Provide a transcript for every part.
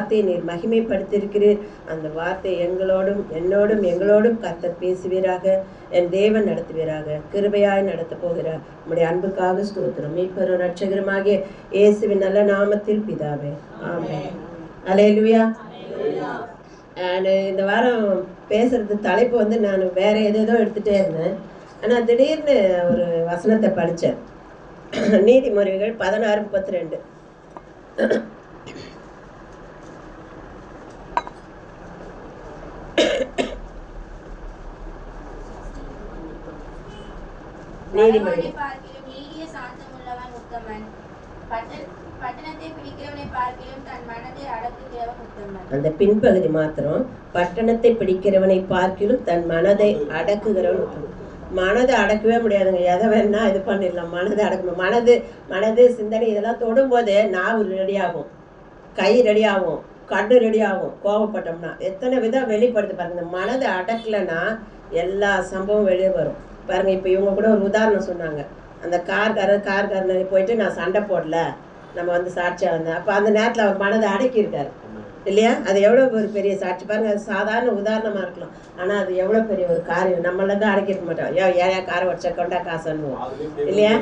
வார்த்தையை நீர் மகிமைப்படுத்தியிருக்கிறீர். அந்த வார்த்தை என்னோடும் கர்த்தர் பேசுவீராக. என் தேவன் நடத்துவீராக. கிருபையாய் நடத்த போகிறார். உம்முடைய அன்புக்காக ஸ்தோத்திரம். மீட்பரும் ரட்சகருமாகிய இயேசுவின் நல்ல நாமத்தில் பிதாவே, ஆமென். அல்லேலூயா. இந்த வாரம் பேசுறது தலைப்பு நான் வேற ஏதேதோ எடுத்துட்டே இருந்தேன். ஆனால் திடீர்னு ஒரு வசனத்தை படித்தேன். நீதிமொழிகள் 16:32. நீதிமொழி அந்த பின்பகுதி மாத்திரம், பட்டணத்தை பிடிக்கிறவனை பார்க்கிலும் தன் மனதை அடக்குகிறவன் உத்தமன். மனதை அடக்கவே முடியாதுங்க. எதை வேணா இது பண்ணிடலாம். மனதை அடக்கணும். மனது சிந்தனை இதெல்லாம் தொடும்போது நாவு ரெடி ஆகும், கை ரெடி ஆகும், கண்ணு ரெடி ஆகும். கோபப்பட்டோம்னா எத்தனை விதம் வெளிப்படுத்து பாருங்க. மனதை அடக்கலைன்னா எல்லா சம்பவம் வெளியே வரும் பாருங்க. இப்போ இவங்க கூட ஒரு உதாரணம் சொன்னாங்க. அந்த கார்காரனை போயிட்டு நான் சண்டை போடல, நம்ம சாட்சியாக வந்தேன். அப்போ அந்த நேரத்தில் அவர் மனதை அடக்கியிருக்காரு இல்லையா? அது எவ்வளோ ஒரு பெரிய சாட்சி பாருங்க. அது சாதாரண உதாரணமாக இருக்கலாம், ஆனால் அது எவ்வளோ பெரிய ஒரு காரியம். நம்மள தான் அடக்கிருக்க மாட்டோம். ஏன் காரை வச்சா கொண்டா காசுன்னு இல்லையா?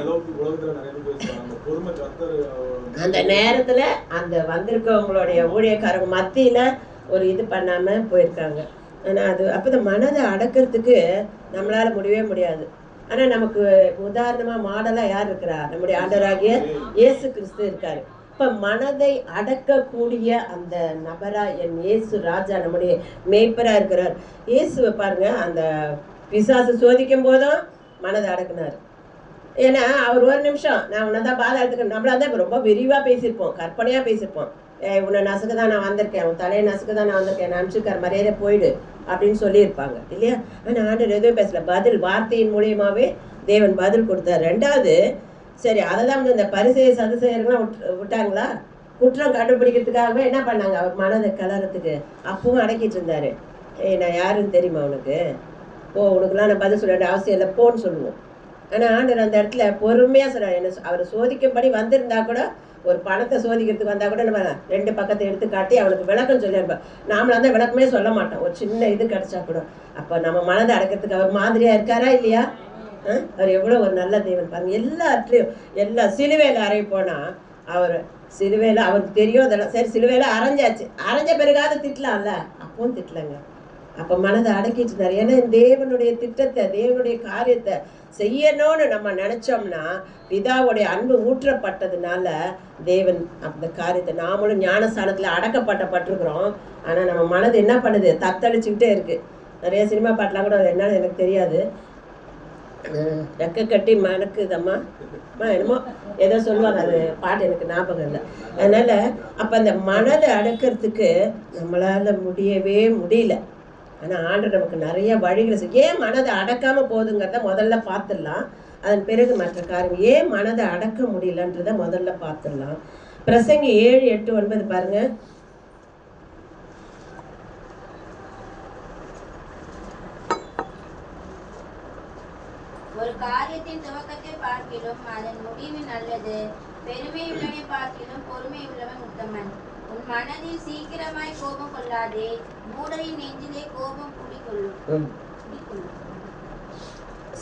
அந்த நேரத்தில் அந்த வந்திருக்கவங்களுடைய ஊழியக்காரங்க மத்தியில் ஒரு இது பண்ணாமல் போயிருக்காங்க. ஆனால் அது அப்போ இந்த மனதை அடக்கிறதுக்கு நம்மளால் முடியவே முடியாது. ஆனால் நமக்கு உதாரணமாக மாடலாக யார் இருக்கிறா? நம்முடைய ஆண்டவராகிய இயேசு கிறிஸ்து இருக்காரு. இப்போ மனதை அடக்கக்கூடிய அந்த நபரா என் இயேசு ராஜா நம்முடைய மேய்ப்பராக இருக்கிறார். இயேசுவை பாருங்க, அந்த பிசாசு சோதிக்கும் போதும் மனதை அடக்குனார். ஏன்னா அவர் ஒரு நிமிஷம் நான் உன்னை தான் பாதாளத்துக்கு, நம்மளால தான் ரொம்ப விரிவாக பேசியிருப்போம், கற்பனையாக பேசியிருப்போம். உன்னை நசுக்கு தான் நான் வந்திருக்கேன், உன் தலையை நசுக்கு தான் நான் வந்திருக்கேன், நான் அனுப்பிச்சுக்கார் மரியாதை போயிடு அப்படின்னு சொல்லியிருப்பாங்க இல்லையா? ஆனால் ஆண்டவர் எதுவும் பேசல. பதில் வார்த்தையின் மூலியமாகவே தேவன் பதில் கொடுத்தார். ரெண்டாவது, சரி அதை தான் இந்த பரிசெய சதுசெயர்கள்லாம் விட்டாங்களா? குற்றம் கண்டுபிடிக்கிறதுக்காகவே என்ன பண்ணாங்க? அவர் மனதை கலரத்துக்கு அப்பவும் அடக்கிட்டு இருந்தாரு. நான் யாருன்னு தெரியுமா உனக்கு? உனக்குலாம் நான் பதில் சொல்ல வேண்டிய அவசியம் இல்லை, போன்னு சொல்லுவோம். ஆனால் ஆண்டவர் அந்த இடத்துல பொறுமையாக சொல்கிறார். என்ன அவரை சோதிக்கும்படி வந்திருந்தா கூட, ஒரு பணத்தை சோதிக்கிறதுக்கு வந்தால் கூட நம்ம 2 பக்கத்தை எடுத்து காட்டி அவனுக்கு விளக்கம் சொல்லியிருப்போம். நாமளாக தான் விளக்கமே சொல்ல மாட்டோம், ஒரு சின்ன இது கிடச்சா கூட. அப்போ நம்ம மனதை அடக்கிறதுக்கு அவர் மாதிரியாக இருக்காரா இல்லையா? அவர் எவ்வளோ ஒரு நல்ல தேவன் பாருங்க. எல்லாத்துலேயும் எல்லா சிலுவையில் அறைய போனால் அவர் சிலுவையில் அவருக்கு தெரியும் அதெல்லாம். சரி, சிலுவையில் அரைஞ்சாச்சு, அரைஞ்ச பிறகாவது திட்டலாம்ல, அப்பவும் திட்டலைங்க. அப்போ மனதை அடக்கிட்டு இருந்தார். ஏன்னா தேவனுடைய திட்டத்தை, தேவனுடைய காரியத்தை செய்யணும்னு நம்ம நினச்சோம்னா, பிதாவுடைய அன்பு ஊற்றப்பட்டதுனால தேவன் அந்த காரியத்தை, நாமளும் ஞானஸ்தானத்தில் அடக்கப்பட்டிருக்கிறோம். ஆனால் நம்ம மனது என்ன பண்ணுது? தத்தளிச்சுக்கிட்டே இருக்குது. நிறைய சினிமா பாட்டெலாம் கூட என்னன்னு எனக்கு தெரியாது. ரெக்க கட்டி மணக்குதம்மா என்னமோ ஏதோ சொல்லுவாங்க, அது பாட்டு எனக்கு ஞாபகம் இல்லை. அதனால் அப்போ அந்த மனதை அடக்கிறதுக்கு நம்மளால் முடியவே முடியல. ஆனால் ஆண்டவர் நமக்கு நிறைய வழிகளை ஏன் மனதை அடக்காமல் போகுதுங்கிறத முதல்ல பார்த்துடலாம். அதன் பிறகு மற்ற காரியம். ஏன் மனதை அடக்க முடியலன்றதை முதல்ல பார்த்துடலாம். பிரசங்கி 7, 8, 9 பாருங்க. ஒரு காரியத்தின் துவக்கத்தை பார்க்கிலும் அதன் முடிவு நல்லது. பெருமையுள்ளவனை பார்க்கிலும் பொறுமையுள்ளவன் உத்தமன். உன் மனதில் சீக்கிரமாய் கோபம் கொள்ளாதே, மூடரின் நெஞ்சிலே கோபம் குடிக்கொள்ளும்.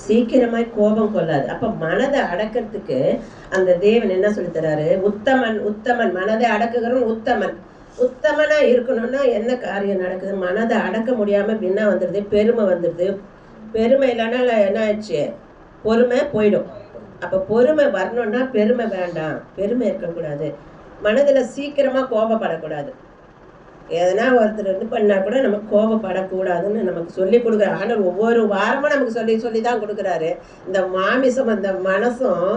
சீக்கிரமாய் கோபம் கொள்ளாது. அப்ப மனதை அடக்கிறதுக்கு அந்த தேவன் என்ன சொல்லி தராரு? உத்தமன் மனதை அடக்குகிறவன் உத்தமன். உத்தமனா இருக்கணும்னா என்ன காரியம் நடக்குது? மனதை அடக்க முடியாம பின்னா வந்துடுது, பெருமை வந்துடுது. பெருமை இல்லைன்னா என்ன ஆயிடுச்சு? பொறுமை போயிடும். அப்போ பொறுமை வரணும்னா பெருமை வேண்டாம், பெருமை இருக்கக்கூடாது. மனதில் சீக்கிரமாக கோபப்படக்கூடாது. எதனா ஒருத்தர் இது பண்ணால் கூட நமக்கு கோபப்படக்கூடாதுன்னு நமக்கு சொல்லி கொடுக்குறாரு. ஆனால் ஒவ்வொரு வாரமும் நமக்கு சொல்லி தான் கொடுக்குறாரு. இந்த மாமிசம் அந்த மனசும்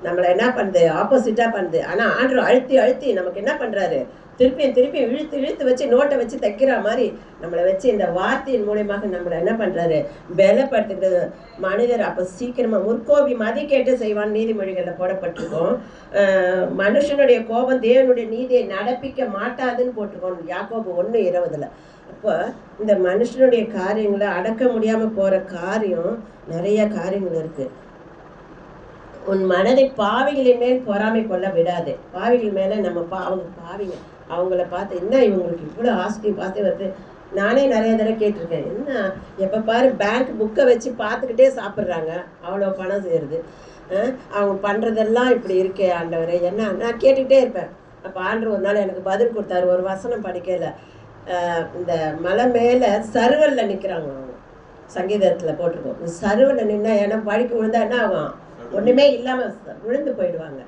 நம்மளை என்ன பண்ணுது? ஆப்போசிட்டாக பண்ணுது. ஆனால் ஆண்டவர் அழுத்தி நமக்கு என்ன பண்ணுறாரு? திருப்பி இழுத்து வச்சு நோட்டை வச்சு தைக்கிற மாதிரி நம்மளை வச்சு இந்த வார்த்தையின் மூலியமாக நம்மளை என்ன பண்ணுறாரு? பலப்படுத்துகிறது. மனிதர் அப்போ சீக்கிரமாக முற்கோபி மதி கேட்டு செய்வான் நீதிமொழிகளில் போடப்பட்டிருக்கோம். மனுஷனுடைய கோபம் தேவனுடைய நீதியை நடப்பிக்க மாட்டாதுன்னு போட்டிருக்கோம் யாக்கோபு 1:20. அப்போ இந்த மனுஷனுடைய காரியங்களை அடக்க முடியாமல் போகிற காரியம் நிறைய காரியங்கள் இருக்குது. உன் மனதை பாவிகளின் மேல் பொறாமை கொள்ள விடாது. பாவிகள் மேலே நம்ம அவங்க பாவிங்க அவங்கள பார்த்து என்ன இவங்களுக்கு இவ்வளோ ஆஸ்தி பார்த்து வருது. நானே நிறைய தடவை கேட்டிருக்கேன், என்ன எப்போ பாரு பேங்க் புக்கை வச்சு பார்த்துக்கிட்டே சாப்பிட்றாங்க, அவ்வளோ பணம் சேருது, அவங்க பண்ணுறதெல்லாம் இப்படி இருக்கே ஆண்டவரே என்ன. நான் கேட்டுக்கிட்டே இருப்பேன். அப்போ ஆண்டவர் ஒரு நாள் எனக்கு பதில் கொடுத்தாரு. ஒரு வசனம் படிக்கல, இந்த மலை மேலே சருவலில் நிற்கிறாங்க அவங்க, சங்கீதத்தில் போட்டிருக்கோம். இந்த சருவலில் நின்னா ஏன்னா படிக்க விழுந்தா என்ன ஆகும், ஒன்றுமே இல்லாமல் விழுந்து போயிடுவாங்க.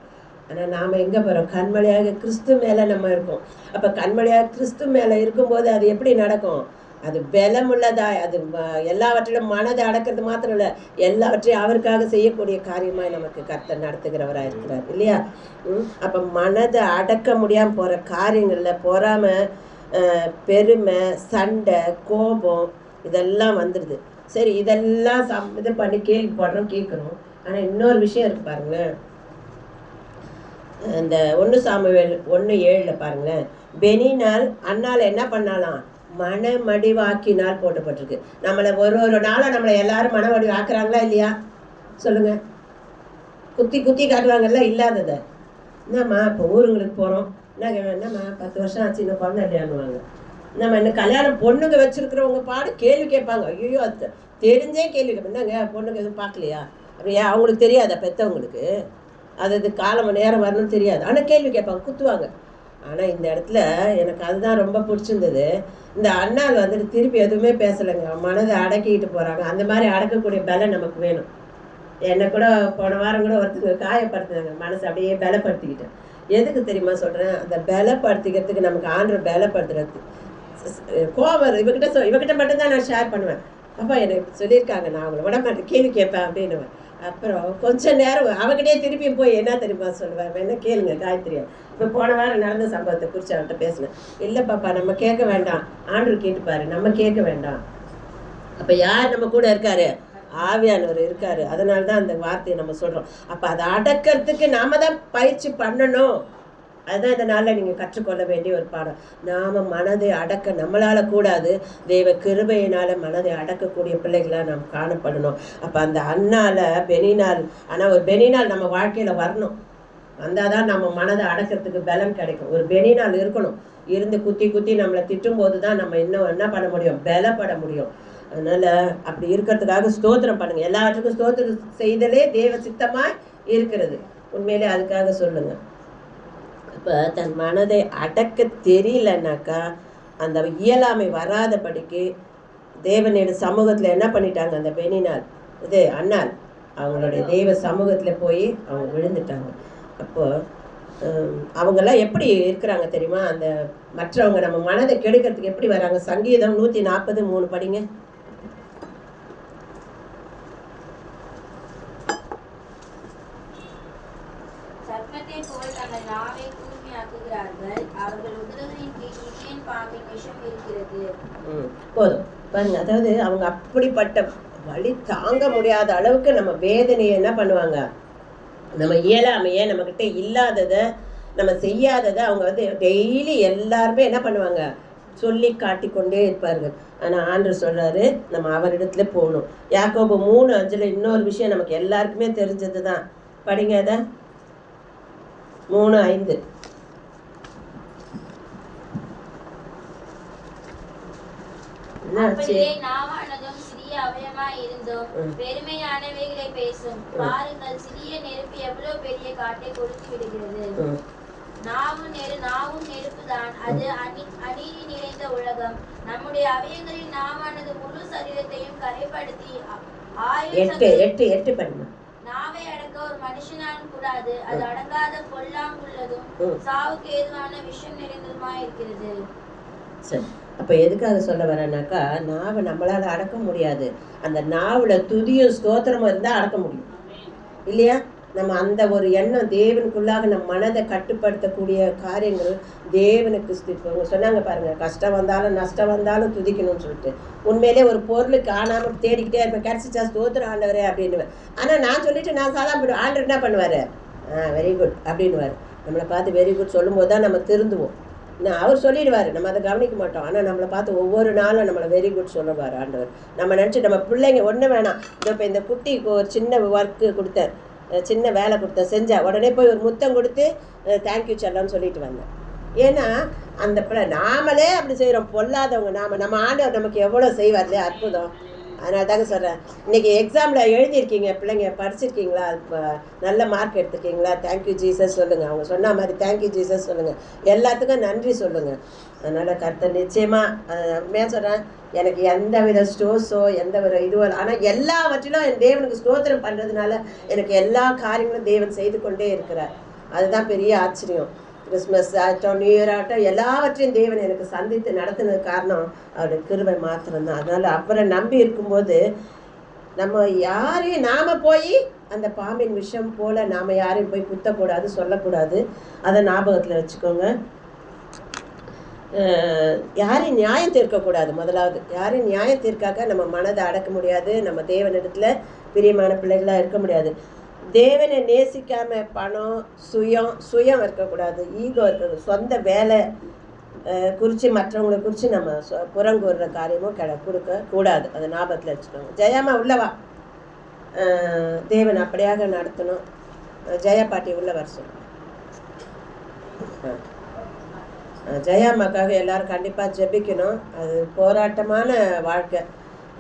ஆனால் நாம் எங்கே போகிறோம், கண்மலையாக கிறிஸ்து மேலே நம்ம இருக்கோம். அப்போ கண்மலையாக கிறிஸ்து மேலே இருக்கும்போது அது எப்படி நடக்கும், அது பலமுள்ளதா, அது எல்லாவற்றிலும் மனதை அடக்கிறது மாத்திரம் இல்லை, எல்லாவற்றையும் அவருக்காக செய்யக்கூடிய காரியமாக நமக்கு கர்த்தர் நடத்துகிறவராக இருக்கிறார் இல்லையா. அப்போ மனதை அடக்க முடியாமல் போகிற காரியங்களில் பொறாமை, பெருமை, சண்டை, கோபம் இதெல்லாம் வந்துடுது. சரி, இதெல்லாம் இது பண்ணி கேள்விப்படுறோம், கேட்குறோம். ஆனால் இன்னொரு விஷயம் இருக்குது பாருங்களேன். இந்த 1 சாமுவேல் 1:7 பாருங்களேன். பெனினால் அண்ணால் என்ன பண்ணாலாம், மனமடிவாக்கினால் போட்டப்பட்டிருக்கு. நம்மளை ஒரு நாளாக நம்மளை எல்லாரும் மனமடிவு ஆக்குறாங்களா இல்லையா சொல்லுங்க. குத்தி குத்தி காட்டுவாங்கல்ல இல்லாததை. என்னம்மா இப்போ ஊருங்களுக்கு போகிறோம், என்னம்மா 10 வருஷம் ஆச்சு இன்னும் குழந்தை இல்லையானுவாங்க. நம்ம இன்னும் கல்யாணம் பொண்ணுங்க வச்சுருக்கிறவங்க பாடு கேள்வி கேட்பாங்க. ஐயோ அது தெரிஞ்சே கேள்வி கேட்பேன், என்னங்க பொண்ணுங்க எதுவும் பார்க்கலையா அப்படியா, அவங்களுக்கு தெரியாதா பெற்றவங்களுக்கு, அது காலம் நேரம் வரணும்னு தெரியாது, ஆனால் கேள்வி கேட்பாங்க, குத்துவாங்க. ஆனால் இந்த இடத்துல எனக்கு அதுதான் ரொம்ப பிடிச்சிருந்தது. இந்த அண்ணால் வந்துட்டு திருப்பி எதுவுமே பேசலைங்க, மனதை அடக்கிட்டு போகிறாங்க. அந்த மாதிரி அடக்கக்கூடிய பலம் நமக்கு வேணும். என்னை கூட போன வாரம் கூட ஒருத்தங்க காயப்படுத்துனாங்க, மனசை அப்படியே பலப்படுத்திக்கிட்டேன். எதுக்கு தெரியுமா சொல்கிறேன், அந்த பலப்படுத்திக்கிறதுக்கு நமக்கு ஆண்டவர் பலப்படுத்துறது. கோபம் இவகிட்ட மட்டும்தான் நான் ஷேர் பண்ணுவேன். அப்பா எனக்கு சொல்லியிருக்காங்க, நான் அவங்கள விட மாட்டேன், கேள்வி கேட்பேன் அப்படின்னுவேன். அப்புறம் கொஞ்சம் நேரம் அவகிட்டே திருப்பியும் போய் என்ன தெரியுமா சொல்லுவேன், என்ன கேளுங்க காயத்ரியா, இப்போ போன வாரம் நடந்த சம்பவத்தை குறித்து அவன்கிட்ட பேசினேன். இல்லை பாப்பா நம்ம கேட்க வேண்டாம், ஆண்டவர் கேட்டுப்பாரு, நம்ம கேட்க வேண்டாம். அப்போ யார் நம்ம கூட இருக்காரு, ஆவியானவர் இருக்காரு. அதனால தான் அந்த வார்த்தையை நம்ம சொல்கிறோம். அப்போ அதை அடக்கிறதுக்கு நாம தான் பயிற்சி பண்ணணும். அதுதான் இந்த நாளில் நீங்கள் கற்றுக்கொள்ள வேண்டிய ஒரு பாடம். நாம் மனதை அடக்க நம்மளால் கூடாது, தெய்வ கிருபையினால் மனதை அடக்கக்கூடிய பிள்ளைகளாக நாம் காணப்படணும். அப்போ அந்த அண்ணால் பெனினால், ஆனால் ஒரு பெனினால் நம்ம வாழ்க்கையில் வரணும், வந்தால் தான் நம்ம மனதை அடக்கிறதுக்கு பலம் கிடைக்கும். ஒரு பெனினால் இருக்கணும், இருந்து குத்தி குத்தி நம்மளை திட்டும் போது தான் நம்ம இன்னும் என்ன பண்ண முடியும், பலப்பட முடியும். அதனால் அப்படி இருக்கிறதுக்காக ஸ்தோத்திரம் பண்ணுங்கள். எல்லாத்துக்கும் ஸ்தோத்திரம் செய்தலே தேவ சித்தமாக இருக்கிறது. உண்மையிலே அதுக்காக சொல்லுங்கள். இப்போ தன் மனதை அடக்க தெரியலன்னாக்கா அந்த இயலாமை வராதபடிக்கு தேவனுடைய சமூகத்தில் என்ன பண்ணிட்டாங்க, அந்த பெனினால் இது அண்ணால் அவங்களுடைய தெய்வ சமூகத்தில் போய் அவங்க விழுந்துட்டாங்க. அப்போது அவங்கெல்லாம் எப்படி இருக்கிறாங்க தெரியுமா, அந்த மற்றவங்க நம்ம மனதை கெடுக்கிறதுக்கு எப்படி வராங்க. சங்கீதம் 140:3 படிங்க. போதும் பாருங்க. அதாவது அவங்க அப்படிப்பட்ட வலி தாங்க முடியாத அளவுக்கு நம்ம வேதனையை என்ன பண்ணுவாங்க, நம்ம இயலாமையை, நம்மக்கிட்ட இல்லாததை, நம்ம செய்யாததை அவங்க வந்து டெய்லி எல்லாருமே என்ன பண்ணுவாங்க, சொல்லி காட்டிக்கொண்டே இருப்பார்கள். ஆனால் ஆண்டவர் சொல்கிறாரு நம்ம அவரிடத்துல போகணும். யாக்கோபு 3:5 இன்னொரு விஷயம் நமக்கு எல்லாருக்குமே தெரிஞ்சது தான், படிங்க அதை. 3:5 பெருமையானவைகளை பேசும். பாருங்கள், சிறிய நெருப்பு எவ்வளவு பெரிய காட்டை கொடுத்து விடுகிறது. நாவும் நெருப்புதான், அது அநீதி நிறைந்த உலகம். நம்முடைய அவயங்களில் நாவானது முழு சரீரத்தையும் கரைப்படுத்தி நாவை அடக்க ஒரு மனுஷனாலும் கூடாது. அது அடங்காத பொல்லாங்குள்ளதும் சாவுக்கு ஏதுவான விஷம் நிறைந்ததுமாய் இருக்கிறது. சரி, அப்போ எதுக்காக சொல்ல வரேன்னாக்கா, நாவை நம்மளால் அடக்க முடியாது. அந்த நாவில் துதியும் ஸ்தோத்திரமும் இருந்தால் அடக்க முடியும் இல்லையா. நம்ம அந்த ஒரு எண்ணம் தேவனுக்குள்ளாக நம்ம மனதை கட்டுப்படுத்தக்கூடிய காரியங்கள் தேவனுக்கு இப்போ சொன்னாங்க பாருங்கள், கஷ்டம் வந்தாலும் நஷ்டம் வந்தாலும் துதிக்கணும்னு சொல்லிட்டு. உண்மையிலே ஒரு பொருள் காணாமல் தேடிக்கிட்டே இருப்பேன், கிடச்சிச்சா ஸ்தோத்திரம் ஆண்டவரே அப்படின்னுவேன். ஆனால் நான் சொல்லிவிட்டு நான் சாதா போய்டுவேன். ஆண்டவர் என்ன பண்ணுவார், வெரி குட் அப்படின்னுவார். நம்மளை பார்த்து வெரி குட் சொல்லும்போது தான் நம்ம திருந்துவோம். அவர் சொல்லிடுவார், நம்ம அதை கவனிக்க மாட்டோம். ஆனால் நம்மளை பார்த்து ஒவ்வொரு நாளும் நம்மளை வெரி குட் சொல்லுவார் ஆண்டவர். நம்ம நினச்சி நம்ம பிள்ளைங்க ஒன்று வேணாம், இப்போ இந்த குட்டிக்கு ஒரு சின்ன ஒர்க்கு கொடுத்தேன், சின்ன வேலை கொடுத்தேன், செஞ்சேன், உடனே போய் ஒரு முத்தம் கொடுத்து தேங்க்யூ செல்லம்னு சொல்லிட்டு வந்தேன். ஏன்னா அந்த பிள்ளை நாமளே அப்படி செய்கிறோம், பொல்லாதவங்க நம்ம ஆண்டவர் நமக்கு எவ்வளோ செய்வார் இல்லையா, அற்புதம். அதனால தாங்க சொல்கிறேன், இன்றைக்கி எக்ஸாமில் எழுதியிருக்கீங்க பிள்ளைங்க, படிச்சிருக்கீங்களா, இப்போ நல்ல மார்க் எடுத்துருக்கீங்களா, தேங்க்யூ ஜீசஸ் சொல்லுங்கள். அவங்க சொன்ன மாதிரி தேங்க்யூ ஜீசஸ் சொல்லுங்கள், எல்லாத்துக்கும் நன்றி சொல்லுங்கள். அதனால் கர்த்தர் நிச்சயமாக உண்மையாக சொல்கிறேன், எனக்கு எந்த வித ஸ்டோர்ஸோ எந்த வித இதுவோ, ஆனால் எல்லாவற்றிலும் என் தேவனுக்கு ஸ்தோத்திரம் பண்ணுறதுனால எனக்கு எல்லா காரியங்களும் தேவன் செய்து கொண்டே இருக்கிறார். அதுதான் பெரிய ஆச்சரியம். கிறிஸ்மஸ் ஆகட்டும், நியூ இயர் ஆகட்டும், எல்லாவற்றையும் தேவன் எனக்கு சந்தித்து நடத்துனது காரணம் அவருடைய கிருபை மாத்திரம்தான். அதனால் அப்புறம் நம்பி இருக்கும்போது நம்ம யாரையும் நாம் போய் அந்த பாம்பின் விஷம் போல் நாம் யாரையும் போய் குத்தக்கூடாது, சொல்லக்கூடாது. அதை ஞாபகத்தில் வச்சுக்கோங்க. யாரையும் நியாயம் தீர்க்கக்கூடாது. முதலாவது யாரையும் நியாயம் தீர்க்காக்க நம்ம மனதை அடக்க முடியாது, நம்ம தேவனிடத்தில் பிரியமான பிள்ளைகளாக இருக்க முடியாது. தேவனை நேசிக்காம பணம், சுயம் இருக்கக்கூடாது, ஈகோ இருக்கக்கூடாது, சொந்த வேலை குறித்து மற்றவங்களை குறித்து நம்ம புறங்கூறுற காரியமும் கொடுக்க கூடாது. அதை ஞாபகத்தில் வச்சுக்கோங்க. ஜெயாமா உள்ளவா, தேவன் அப்படியாக நடத்தணும். ஜெயா பாட்டி உள்ள வர சொல்லுங்க. ஜெயாமாக்காக எல்லாரும் கண்டிப்பாக ஜெபிக்கணும். அது போராட்டமான வாழ்க்கை.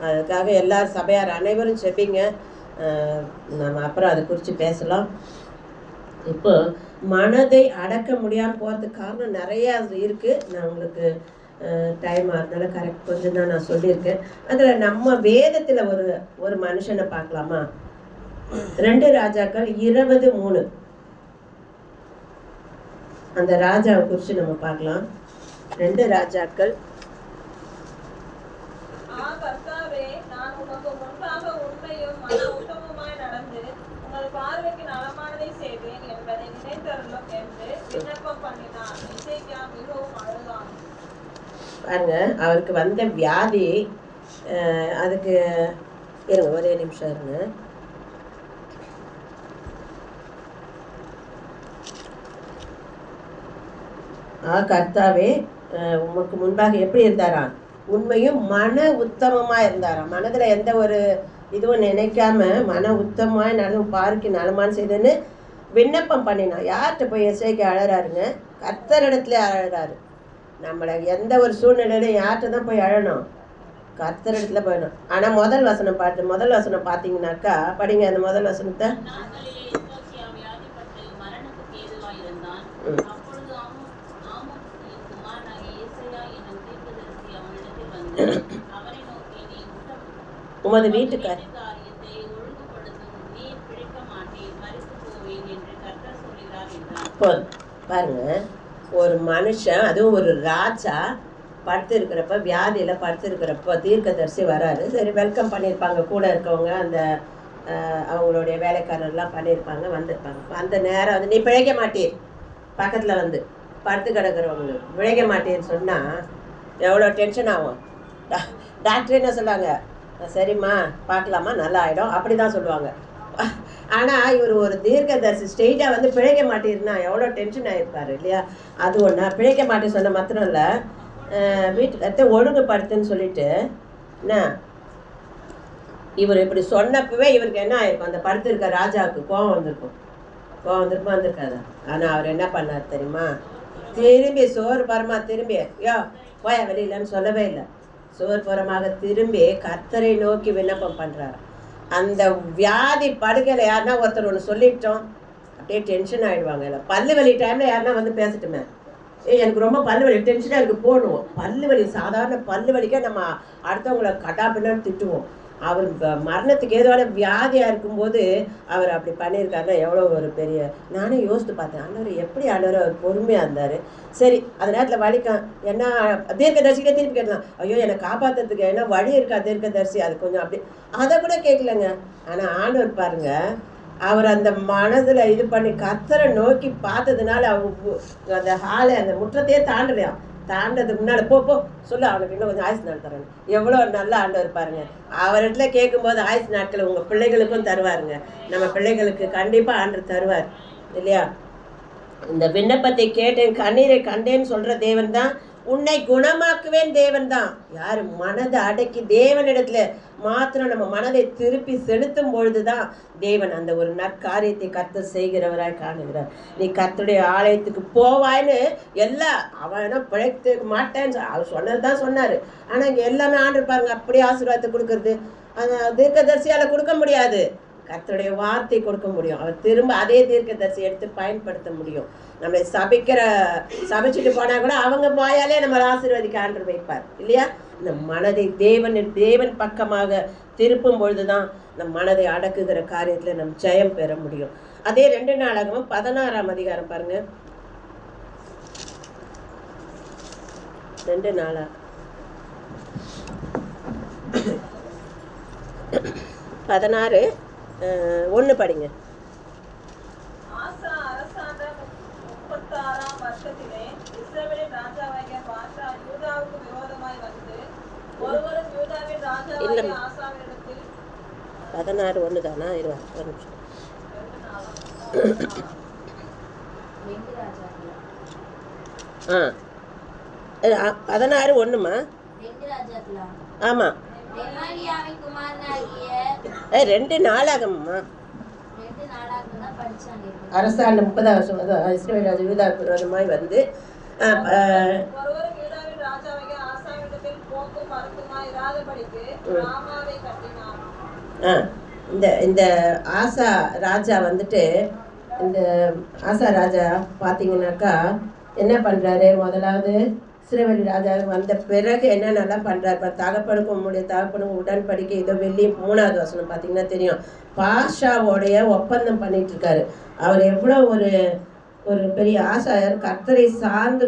அதுக்காக எல்லாரும் சபையார் அனைவரும் ஜெபிங்க. நம்ம அப்புறம் அதை குறித்து பேசலாம். இப்போ மனதை அடக்க முடியாமல் போகிறதுக்கு காரணம் நிறையா இருக்குது. நான் உங்களுக்கு டைம் ஆகிறதுனால கரெக்ட் கொஞ்சம் தான் நான் சொல்லியிருக்கேன். அதில் நம்ம வேதத்தில் ஒரு மனுஷனை பார்க்கலாமா? 2 ராஜாக்கள் 20:3 அந்த ராஜாவை குறித்து நம்ம பார்க்கலாம். 2 ராஜாக்கள். பாருங்க, அவருக்கு வந்த வியாதி, அதுக்கு இருங்க ஒரே நிமிஷம் இருங்க. கர்த்தாவே உமக்கு முன்பாக எப்படி இருந்தாரா? உண்மையும் மன உத்தமமாக இருந்தாராம். மனதில் எந்த ஒரு இதுவும் நினைக்காம மன உத்தமமாய் நடந்து பாருக்கு நலமான்னு செய்தேன்னு விண்ணப்பம் பண்ணினான். யார்கிட்ட போய் எஸ்ஐக்கு அழறாருங்க? கர்த்தரிடத்துல அழறாரு. நம்மளை எந்த ஒரு சூழ்நிலையிலும் யார்கிட்ட தான் போய் அழணும்? கர்த்தரிடத்துல போயிடணும். ஆனால் முதல் வசனம் பார்த்தீங்கன்னாக்கா, படிங்க அந்த முதல் வசனத்தை. உமது வீட்டுக்கார் பாருங்க, ஒரு மனுஷன், அதுவும் ஒரு ராஜா படுத்து இருக்கிறப்ப, வியாதியில் படுத்து இருக்கிறப்ப தீர்க்கதரிசி வராரு. சரி, வெல்கம் பண்ணியிருப்பாங்க, கூட இருக்கவங்க அந்த அவங்களுடைய வேலைக்காரர்லாம் பண்ணியிருப்பாங்க, வந்திருப்பாங்க. அந்த நேரம் வந்து நீ பிழைக்க மாட்டீர், பக்கத்தில் வந்து படுத்து கிடக்கிறவங்களுக்கு பிழைக்க மாட்டேன்னு சொன்னால் எவ்வளோ டென்ஷன் ஆகும். டாக்டர் என்ன சொல்லுவாங்க? சரிம்மா பார்க்கலாமா, நல்லா ஆகிடும், அப்படி தான் சொல்லுவாங்க. ஆனால் இவர் ஒரு தீர்க்கதரிசி ஸ்ட்ரெயிட்டாக வந்து பிழைக்க மாட்டேன்னா எவ்வளோ டென்ஷன் ஆகிருப்பார் இல்லையா? அது ஒன்றா. பிழைக்க மாட்டேன்னு சொன்ன மாத்திரம் இல்லை, வீட்டுக்கு ஒழுங்குபடுத்துன்னு சொல்லிட்டு என்ன இவர் இப்படி சொன்னப்பவே இவருக்கு என்ன ஆயிருக்கும்? அந்த படுத்திருக்க ராஜாவுக்கு கோவம் வந்திருக்காது. ஆனால் அவர் என்ன பண்ணார் தெரியுமா? திரும்பி சோறு பரமா திரும்பி போய வெளியிலன்னு சொல்லவே இல்லை. சோர்புறமாக திரும்பி கர்த்தரை நோக்கி விண்ணப்பம் பண்ணுறாரு. அந்த வியாதி படுக்கையில் யாருன்னா ஒருத்தர் ஒன்று சொல்லிட்டோம், அப்படியே டென்ஷன் ஆகிடுவாங்க. இல்லை பல்லு வலி டைமில் யாருன்னா வந்து பேசிட்டுமே, எனக்கு ரொம்ப பல்லு வலி, டென்ஷனாக எனக்கு போடுவோம். பல்லு வலி, சாதாரண பல்லு வலிக்க நம்ம அடுத்தவங்களை கட்டாப்பின்னு திட்டுவோம். அவர் மரணத்துக்கு ஏதோட வியாதியாக இருக்கும்போது அவர் அப்படி பண்ணியிருக்காருன்னா எவ்வளோ ஒரு பெரிய. நானே யோசித்து பார்த்தேன், ஆண்டவர் எப்படி அவர் பொறுமையாக இருந்தார். சரி, அந்த நேரத்தில் வலிக்கும் என்ன தீர்க்கதரிசிக்கிட்டே திருப்பி கேட்கலாம், ஐயோ என்னை காப்பாற்றுறதுக்கு என்ன வழி இருக்கா தீர்க்கதரிசி? அது கொஞ்சம் அப்படி அதை கூட கேட்கலங்க. ஆனால் ஆண்டவர் பாருங்க, அவர் அந்த மனதில் இது பண்ணி கர்த்தரை நோக்கி பார்த்ததுனால அவங்க அந்த ஹாலை அந்த முற்றத்தையே தாண்டலையாம். தாண்டதுக்கு முன்னாடி போ சொல்ல, அவனுக்கு இன்னும் கொஞ்சம் ஆயுசு நாள் தரணும். எவ்வளோ நல்ல ஆண்டவர் பாருங்க. அவர்கிட்ட கேட்கும்போது ஆயுசு நாட்கள் உங்கள் பிள்ளைகளுக்கும் தருவாருங்க. நம்ம பிள்ளைகளுக்கு கண்டிப்பாக ஆண்டவர் தருவார் இல்லையா? இந்த விண்ணப்பத்தை கேட்டேன், கண்ணீரை கண்டேன்னு சொல்கிற தேவன் தான் உன்னை குணமாக்குவேன் தேவன் தான். யாரு? மனதை அடக்கி தேவனிடத்துல மாத்திரம் நம்ம மனதை திருப்பி செலுத்தும் பொழுதுதான் தேவன் அந்த ஒரு நற்காரியத்தை கர்த்தர் செய்கிறவராய் காணுகிறார். நீ கர்த்தருடைய ஆலயத்துக்கு போவாய்ன்னு எல்லாம் அவன் பிழைத்து மாட்டேன்னு அவர் சொன்னதுதான் சொன்னாரு. ஆனா இங்க எல்லாமே ஆண்டு பாருங்க அப்படியே ஆசீர்வாதத்தை கொடுக்கறது. அந்த தீர்க்கதரிசியால கொடுக்க முடியாது, கர்த்தருடைய வார்த்தை கொடுக்க முடியும். அவர் திரும்ப அதே தீர்க்கதரிசி எடுத்து பயன்படுத்த முடியும். நம்மளை சபிச்சுட்டு போனா கூட அவங்க வாயாலே நம்ம ஆசீர்வதிக்க ஆண்டு வைப்பார் இல்லையா? இந்த மனதை தேவன் பக்கமாக திருப்பும் பொழுதுதான் நம் மனதை அடக்குகிற காரியத்துல நம் ஜெயம் பெற முடியும். அதே 2 நாளாகமும் 16ஆம் அதிகாரம் பாருங்க. 2 நாளா 16:1 படிங்க. வருஷத்திலே இஸ்ரவேலின் ராஜாவாகிய பாஷா யூதாவுக்கு விரோதமாய் வந்து ஒருவரும் யூதாவின் ராஜாவாகிய ஆசாவினிடத்தில் 16:1 தானா? ஒரு நிமிஷம். 16:1மா? ஆமா, 2 நாளாகம்மா. அரசாண்ட 30ஆம் வருஷம் இஸ்ரவேல் ராஜா யூதாவுக்கு விரோதமாய் வந்து இந்த ஆசா ராஜா வந்துட்டு, இந்த ஆசா ராஜா பார்த்தீங்கன்னாக்கா என்ன பண்ணுறாரு? முதலாவது இஸ்ரவேல் ராஜா வந்த பிறகு என்னென்னலாம் பண்ணுறாரு? தகப்பனுக்கும் உடன்படிக்கை ஏதோ வெள்ளி 3ஆவது வசனம் பார்த்தீங்கன்னா தெரியும். பாஷாவோடைய ஒப்பந்தம் பண்ணிட்டு இருக்காரு. அவர் எவ்வளோ ஒரு பெரிய ஆசாயர், கர்த்தரை சார்ந்து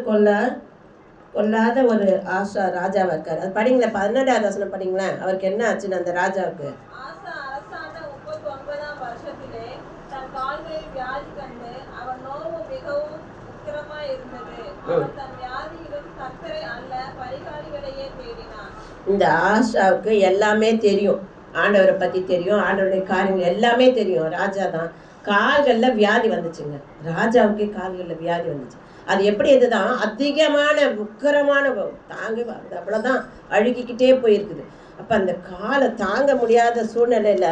கொள்ளாத ஒரு ஆஷா ராஜாவா இருக்காரு. அது படிங்களா? 12ஆவது வசனம் படிங்களேன். அவருக்கு என்ன ஆச்சுன்னு அந்த ராஜாவுக்கு? இந்த ஆஷாவுக்கு எல்லாமே தெரியும், ஆண்டவரை பத்தி தெரியும், ஆண்டவருடைய காரியங்கள் எல்லாமே தெரியும். ராஜா தான் கால்கள்ல வியாதி வந்துச்சுங்க. ராஜாவுக்கே கால்கள்ல வியாதி வந்துச்சு. அது எப்படி இதுதான் அதிகமான உக்கரமான அவ்வளவுதான் அழுகிக்கிட்டே போயிருக்குது. அப்ப அந்த காலை தாங்க முடியாத சூழ்நிலையில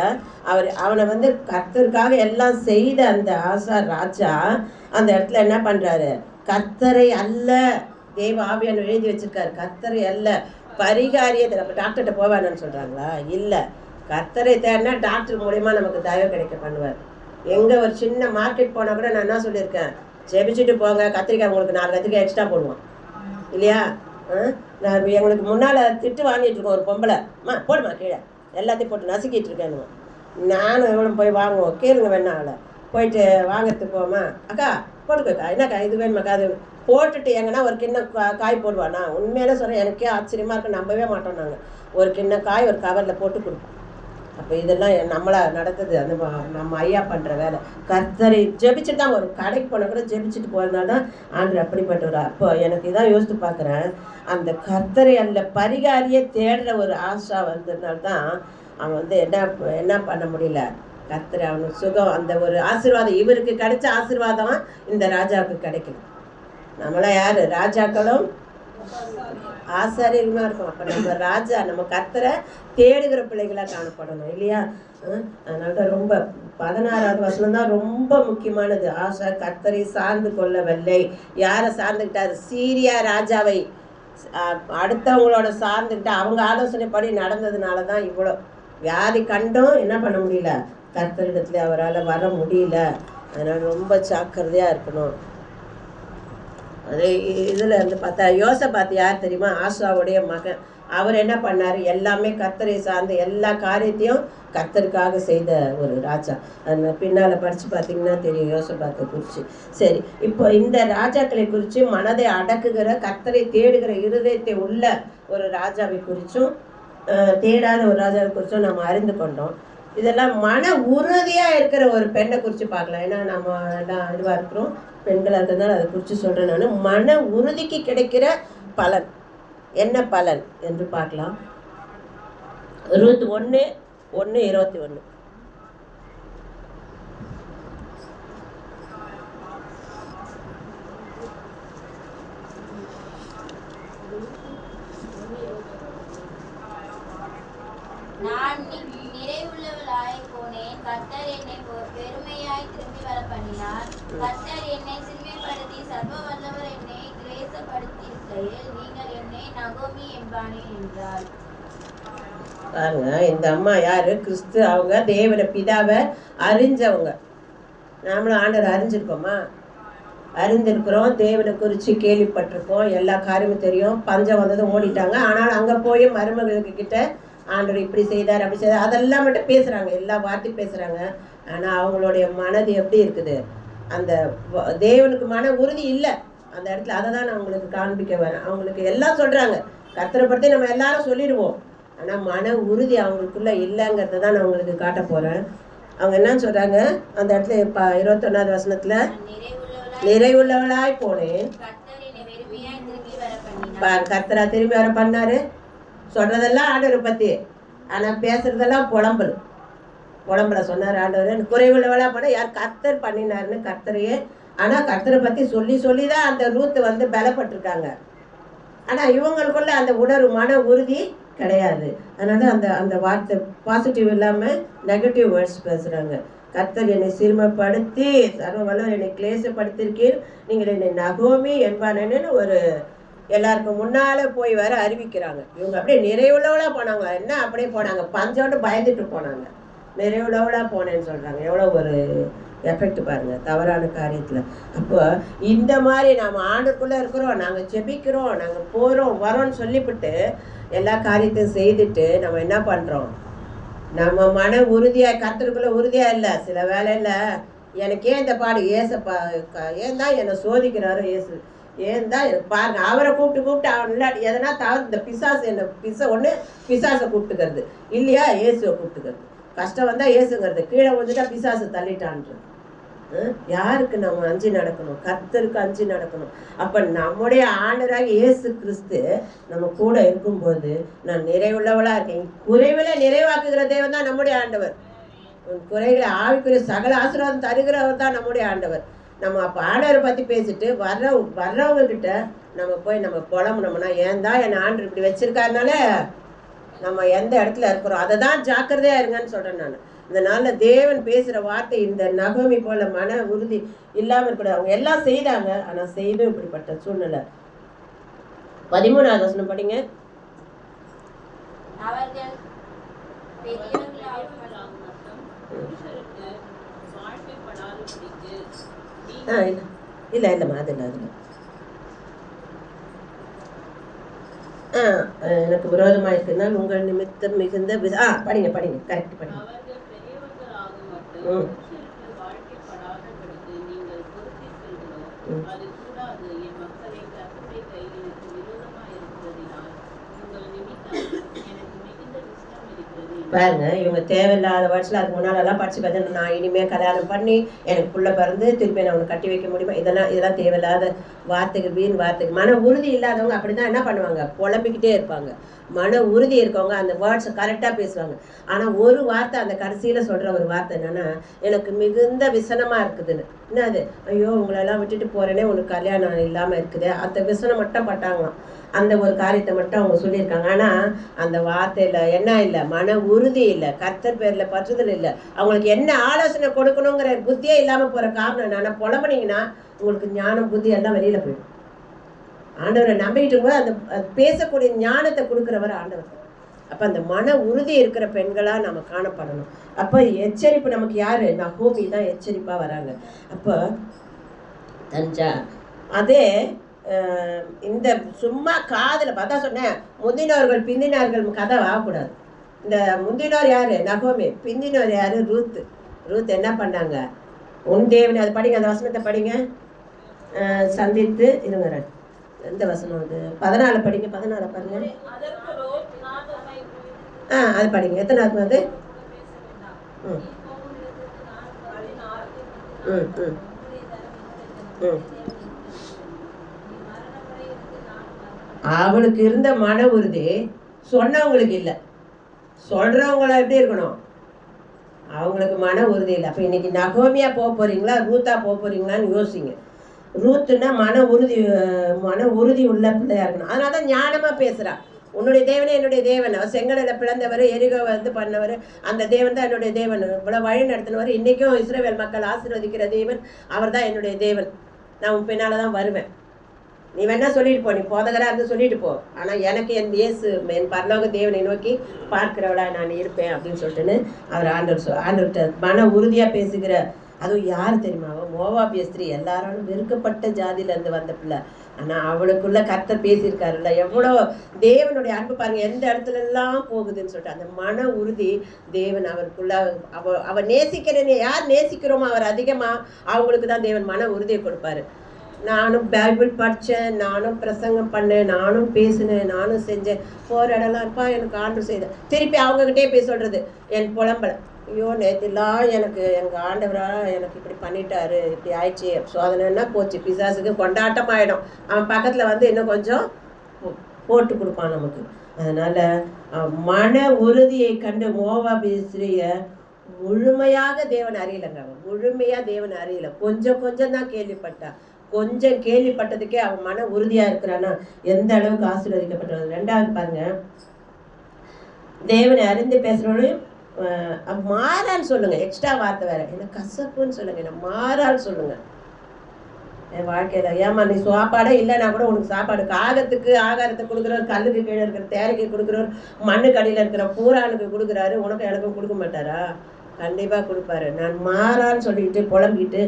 அவனை வந்து கர்த்தருக்காக எல்லாம் செய்த அந்த ஆசா ராஜா அந்த இடத்துல என்ன பண்றாரு? கர்த்தரை அல்ல, தேவ ஆவியானவர் எழுதி வச்சிருக்காரு, கர்த்தரை அல்ல பரிகாரியை. அப்ப டாக்டர்கிட்ட போவானு சொல்றாங்களா? இல்ல, கர்த்தரை தேடினா டாக்டர் மூலியமா நமக்கு தயவு கிடைக்க பண்ணுவார். எங்க ஒரு சின்ன மார்க்கெட் போனா கூட நான் என்ன சொல்லியிருக்கேன்? ஜெபிச்சுட்டு போங்க, கத்திரிக்காய் உங்களுக்கு 4 கத்திரிக்காய் எக்ஸ்ட்ரா போடுவோம் இல்லையா? நான் எங்களுக்கு முன்னால் திட்டு வாங்கிட்டு இருக்கோம். ஒரு பொம்பளை, போடுமா கீழே எல்லாத்தையும் போட்டு நசுக்கிட்டு இருக்கேன்னு. நானும் எவ்வளோ போய் வாங்குவோம், கேளுங்க வேணா அவளை போயிட்டு வாங்கிறதுக்கு போமா, அக்கா போட்டுக்கோக்கா, என்னக்கா இது வேணுமாக்கா, அது போட்டுட்டு எங்கன்னா ஒரு கிண்ணம் காய் போடுவானா? உண்மையிலே சொல்கிறேன், எனக்கே ஆச்சரியமாக இருக்கு, நம்பவே மாட்டோம். நாங்கள் ஒரு கிண்ணம் காய் ஒரு கவரில் போட்டு கொடுப்போம். அப்போ இதெல்லாம் நம்மளா நடக்குது, அந்த நம்ம ஐயா பண்ணுற வேலை. கர்த்தரை ஜெபிச்சுட்டு தான் ஒரு கடைக்கு போனால் கூட ஜெபிச்சுட்டு போகிறதுனால தான் ஆண்டு அப்படிப்பட்டவர். அப்போ எனக்கு இதான் யோசித்து பார்க்குறேன், அந்த கர்த்தரை அந்த பரிகாரியை தேடுற ஒரு ஆசா வந்ததுனால தான் அவன் வந்து என்ன பண்ண முடியல. கர்த்தரை அவனுக்கு சுகம், அந்த ஒரு ஆசீர்வாதம் இவருக்கு கிடைச்ச ஆசீர்வாதம் இந்த ராஜாவுக்கு கிடைக்கல. நம்மளாம் யார்? ராஜாக்களும் ஆசாரியமா இருக்கும். அப்ப நம்ம ராஜா, நம்ம கர்த்தரை தேடுகிற பிள்ளைகளா காணப்படணும் இல்லையா? அதனாலதான் ரொம்ப 16ஆவது வசனம் தான் ரொம்ப முக்கியமானது. ஆசா கர்த்தரை சார்ந்து கொள்ளவில்லை. யாரை சார்ந்துக்கிட்டாரு? சீரியா ராஜாவை அடுத்தவங்களோட சார்ந்துக்கிட்டு அவங்க ஆலோசனைப்படி நடந்ததுனாலதான் இவ்வளோ வியாதி கண்டும் என்ன பண்ண முடியல, கர்த்தரிடத்துல அவரால் வர முடியல. அதனால ரொம்ப ஜாக்கிரதையா இருக்கணும். அது இதில் இருந்து பார்த்தா யோசபாத் யார் தெரியுமா? ஆசாவுடைய மகன். அவர் என்ன பண்ணார்? எல்லாமே கர்த்தரை சார்ந்த எல்லா காரியத்தையும் கர்த்தருக்காக செய்த ஒரு ராஜா. அந்த பின்னால் படித்து பார்த்தீங்கன்னா தெரியும் யோசபாத்தை குறித்து. சரி, இப்போ இந்த ராஜாக்களை குறித்து மனதை அடக்குகிற, கர்த்தரை தேடுகிற இருதயத்தை உள்ள ஒரு ராஜாவை குறித்தும் தேடாத ஒரு ராஜாவை குறித்தும் நம்ம அறிந்து கொண்டோம். இதெல்லாம் மன உறுதியாக இருக்கிற ஒரு பெண்ணை குறித்து பார்க்கலாம். ஏன்னா நம்ம எல்லாம் இதுவாக இருக்கிறோம், பெண்களாக இருக்கிறதுனால அதை குறித்து சொல்கிறேன். நான் மன உறுதிக்கு கிடைக்கிற பலன் என்ன பலன் என்று பார்க்கலாம். ரூத் 1:1-21. கர்த்தர் என்னை சிறுமைப்படுத்தி சர்வ வல்லவர் என்னை கிளேசப்படுத்தியிருக்கையில் நீங்கள் என்னை நகோமி என்பானே என்றாள். பாருங்க, இந்த அம்மா யாரு? கிறிஸ்து. அவங்க தேவன பிதாவை அறிஞ்சவங்க. நாமளும் ஆண்டவர் அறிஞ்சிருக்கோமா? அறிந்திருக்கிறோம். தேவனை குறித்து கேள்விப்பட்டிருக்கோம். எல்லா காரியமும் தெரியும். பஞ்சம் வந்ததும் ஓடிட்டாங்க. ஆனால் அங்கே போய் மருமகளுக்கு கிட்ட ஆண்டவர் இப்படி செய்தார், அப்படி செய்தார், அதெல்லாம் மட்டும் பேசுகிறாங்க. எல்லா வார்த்தையும் பேசுகிறாங்க. ஆனால் அவங்களுடைய மனது எப்படி இருக்குது? அந்த தேவனுக்கு மன உறுதி இல்லை அந்த இடத்துல. அதை தான் நான் அவங்களுக்கு காண்பிக்க வரேன். அவங்களுக்கு எல்லாம் சொல்கிறாங்க, கர்த்தரை பற்றி நம்ம எல்லாரும் சொல்லிடுவோம். ஆனால் மன உறுதி அவங்களுக்குள்ள இல்லைங்கிறத தான் நான் உங்களுக்கு காட்ட போகிறேன். அவங்க என்ன சொல்கிறாங்க அந்த இடத்துல? 21வது வசனத்தில், நிறைவுள்ளவளாய் போனேன். கர்த்தரா திரும்பி வர பண்ணாரு. சொல்றதெல்லாம் ஆண்டவரை பத்தி, ஆனா பேசுறதெல்லாம் புலம்பல சொன்னார் ஆண்டவர். குறைவுள்ளவளா போன யார்? கர்த்தர் பண்ணினாருன்னு கர்த்தரையே. ஆனா கர்த்தரை பத்தி சொல்லி சொல்லிதான் அந்த ரூத் வந்து பலப்பட்டிருக்காங்க. ஆனா இவங்களுக்குள்ள அந்த உணர்வு, மன உறுதி கிடையாது. அதனால அந்த அந்த வார்த்தை பாசிட்டிவ் இல்லாம நெகட்டிவ் வேர்ட்ஸ் பேசுறாங்க. கர்த்தர் என்னை சிறுமைப்படுத்தி சர்வ வல்லவர் என்னை கிளேசப்படுத்தியிருக்கீர், நீங்கள் என்னை நகோமி என்பானேன்னு ஒரு எல்லாருக்கும் முன்னால போய் வர அறிவிக்கிறாங்க. இவங்க அப்படியே நிறைவுள்ளவளா போனாங்க. என்ன அப்படியே போனாங்க? பஞ்சோண்டு பயந்துட்டு போனாங்க. நிறைவுள்ளவளா போனேன்னு சொல்றாங்க. எவ்வளோ ஒரு எஃபெக்ட் பாருங்க தவறான காரியத்துல. அப்போ இந்த மாதிரி நாம ஆண்டுக்குள்ள இருக்கிறோம், நாங்க ஜெபிக்கிறோம், நாங்க போறோம் வரோம்னு சொல்லிவிட்டு எல்லா காரியத்தையும் செய்துட்டு நம்ம என்ன பண்றோம்? நம்ம மன உறுதியா, கர்த்தருக்குள்ள உறுதியா இல்லை. சில வேலையில எனக்கு ஏன் இந்த பாடு? ஏசப்பா ஏன் தான் என்னை சோதிக்கிறாரோ ஏசு, ஏன் தான் பாருங்க, அவரை கூப்பிட்டு அவன் இல்லாட்டி எதனா தவிர இந்த பிசாசு என்ன பிசாசை கூப்பிட்டுக்கிறது இல்லையா, இயேசுவை கூப்பிட்டுக்கிறது. கஷ்டம் வந்தா இயேசுங்கிறது, கீழே வந்துட்டா பிசாசு தள்ளிட்டான்றது. யாருக்கு நம்ம அஞ்சு நடக்கணும்? கர்த்தருக்கு அஞ்சு நடக்கணும். அப்ப நம்முடைய ஆண்டவராக இயேசு கிறிஸ்து நம்ம கூட இருக்கும்போது நான் நிறைவுள்ளவளா இருக்கேன். குறைவில நிறைவாக்குகிற தேவன் தான் நம்முடைய ஆண்டவர். குறைகளை ஆவிக்குரிய சகல ஆசீர்வாதம் தருகிறவர் தான் நம்முடைய ஆண்டவர். நம்ம அப்போ ஆண்டவரை பற்றி பேசிட்டு வர்றவங்க கிட்ட நம்ம போய் நம்ம புலம்புனோம்னா, ஏன் தான் என் ஆண்டவர் இப்படி வச்சிருக்காருனால நம்ம எந்த இடத்துல இருக்கிறோம், அதை தான் ஜாக்கிரதையா இருங்கன்னு சொல்றேன் நான். இதனால தேவன் பேசுற வார்த்தை இந்த நகோமி போல மன உறுதி இல்லாம இருக்கக்கூடாது. அவங்க எல்லாம் செய்தாங்க, ஆனா செய்தும் இப்படிப்பட்ட சூழ்நிலை. 13வது வசனம் படிங்க. இல்லம்மா அது இல்லை. எனக்கு விரோதமாக இருக்குனால் உங்கள் நிமித்தம் மிகுந்த படிங்க கரெக்ட் படிங்க. பாருங்க, இவங்க தேவையில்லாத வேர்ட்ஸ்ல அதுக்கு முன்னாலெல்லாம் படிச்சு பார்த்தா, நான் இனிமே கல்யாணம் பண்ணி எனக்கு புள்ள பிறந்து திருப்பி நான் அவனுக்கு கட்டி வைக்க முடியுமா, இதெல்லாம் தேவையில்லாத வார்த்தைகள், வீண் வார்த்தைகள். மன உறுதி இல்லாதவங்க அப்படிதான் என்ன பண்ணுவாங்க? புலம்பிக்கிட்டே இருப்பாங்க. மன உறுதி இருக்கவங்க அந்த வேர்ட்ஸை கரெக்டாக பேசுவாங்க. ஆனால் ஒரு வார்த்தை அந்த கடைசியில் சொல்கிற ஒரு வார்த்தை என்னன்னா, எனக்கு மிகுந்த விசனமாக இருக்குதுன்னு. என்ன அது? ஐயோ உங்களெல்லாம் விட்டுட்டு போகிறேனே, உனக்கு கல்யாணம் இல்லாமல் இருக்குது, அந்த விசனம் மட்டும் பட்டாங்களாம். அந்த ஒரு காரியத்தை மட்டும் அவங்க சொல்லியிருக்காங்க. ஆனால் அந்த வார்த்தையில் என்ன இல்லை? மன உறுதி இல்லை, கர்த்தர் பேரில் பற்றுதல் இல்லை. அவங்களுக்கு என்ன ஆலோசனை கொடுக்கணுங்கிற புத்தியே இல்லாமல் போகிற காரணம் என்னன்னா, புலம்புனீங்கன்னா உங்களுக்கு ஞானம் புத்தி எல்லாம் வெளியில் போயிடும். ஆண்டவரை நம்பிக்கிட்டு போது அந்த பேசக்கூடிய ஞானத்தை கொடுக்குறவர் ஆண்டவர். அப்போ அந்த மன உறுதி இருக்கிற பெண்களாக நம்ம காணப்படணும். அப்போ எச்சரிப்பு நமக்கு யாரு? நகோமி தான் எச்சரிப்பாக வராங்க. அப்போ தஞ்சா அதே இந்த சும்மா காதில் பார்த்தா சொன்னேன், முந்தினோர்கள் பிந்தினார்கள் கதை ஆகக்கூடாது. இந்த முந்தினோர் யாரு? நகோமி. பிந்தினோர் யாரு? ரூத் என்ன பண்ணாங்க? உன் தேவனை, அது படிங்க, அந்த வசனத்தை படிங்க. சந்தித்து இருங்க, எந்த வசனம் அது? 14 படிங்க, 14 பாருங்க. அது படிங்க. எத்தனை அது? அவளுக்கு இருந்த மன உறுதி சொன்னவங்களுக்கு இல்லை. சொல்றவங்கள எப்படி இருக்கணும்? அவங்களுக்கு மன உறுதி இல்லை. அப்ப இன்னைக்கு நகோமியா போக போறீங்களா, ரூத்தா போக போறீங்களான்னு யோசிங்க. ரூத்துன்னா மன உறுதி உள்ள பிள்ளையா இருக்கணும். அதனால தான் ஞானமா பேசுறா. உன்னுடைய தேவனே என்னுடைய தேவன். அவர் செங்கடலை பிளந்தவர், எரிகோ பண்ணவர், அந்த தேவன் தான் என்னுடைய தேவன். இவ்வளவு வழி நடத்தினவர். இன்னைக்கும் இஸ்ரவேல் மக்கள் ஆசீர்வதிக்கிற தேவன் அவர் தான் என்னுடைய தேவன். நான் உன் பின்னால்தான் வருவேன். நீ வேணா சொல்லிட்டு போ, நீ போதகரா இருந்து சொல்லிட்டு போ, ஆனா எனக்கு என் இயேசு என் பரலோக தேவனை நோக்கி பார்க்கிறவளா நான் இருப்பேன் அப்படின்னு சொல்லிட்டுன்னு அவர் ஆண்டவர்கிட்ட மன உறுதியா பேசுகிற. அதுவும் யார் தெரியுமா? அவன் மோவாபிய ஸ்திரீ, எல்லாராலும் வெறுக்கப்பட்ட ஜாதியில இருந்து வந்த பிள்ளை. ஆனா அவளுக்குள்ள கர்த்தர் பேசியிருக்காருல்ல, எவ்வளோ தேவனுடைய அன்பு பாருங்க எந்த இடத்துல எல்லாம் போகுதுன்னு சொல்லிட்டு அந்த மன உறுதி தேவன் அவருக்குள்ள அவ நேசிக்கிறேன்னு யார் நேசிக்கிறோமோ அவர் அதிகமா அவங்களுக்கு தான் தேவன் மன உறுதியை கொடுப்பாரு. நானும் பைபிள் படித்தேன், நானும் பிரசங்கம் பண்ணேன், நானும் பேசினேன், நானும் செஞ்சேன், போராடலாம்ப்பா எனக்கு ஆண்டு செய்தேன், திருப்பி அவங்ககிட்டே போய் சொல்றது என் புலம்பலை. ஐயோ நேற்றுலாம் எனக்கு எங்கள் ஆண்டவரா எனக்கு இப்படி பண்ணிட்டாரு, இப்படி ஆயிடுச்சு, சோதனைன்னா போச்சு, பிசாசுக்கு கொண்டாட்டம் ஆகிடும். அவன் பக்கத்தில் இன்னும் கொஞ்சம் போட்டு கொடுப்பான் நமக்கு. அதனால மன உறுதியை கண்டு மோவாபிய ஸ்திரீயை முழுமையாக தேவன் அறியலைங்க. அவன் முழுமையாக தேவன் அறியலை, கொஞ்சம் கொஞ்சம் தான் கேள்விப்பட்டா. கொஞ்சம் கேள்விப்பட்டதுக்கே அவன் மன உறுதியா இருக்கிறான்னா எந்த அளவுக்கு ஆசீர்வதிக்கப்பட்டது. ரெண்டாவது பாருங்க, தேவனை அறிந்து பேசுறவனையும் மாறான்னு சொல்லுங்க. எக்ஸ்ட்ரா வார்த்தை வேற, என்ன கசப்புன்னு சொல்லுங்க, என்ன மாறான்னு சொல்லுங்க. என் வாழ்க்கையில ஏமா நீ சாப்பாடே இல்லைன்னா கூட உனக்கு சாப்பாடு, காகத்துக்கு ஆகாரத்தை கொடுக்குறவர், கல்லுக்கு கீழே இருக்கிற தேரைக்கு கொடுக்குறவர், மண்ணுக்கு அடியில் இருக்கிற பூரானுக்கு கொடுக்குறாரு, உனக்கு எனக்கும் கொடுக்க மாட்டாரா? கண்டிப்பா கொடுப்பாரு. நான் மாறான்னு சொல்லிட்டு புலம்பிட்டு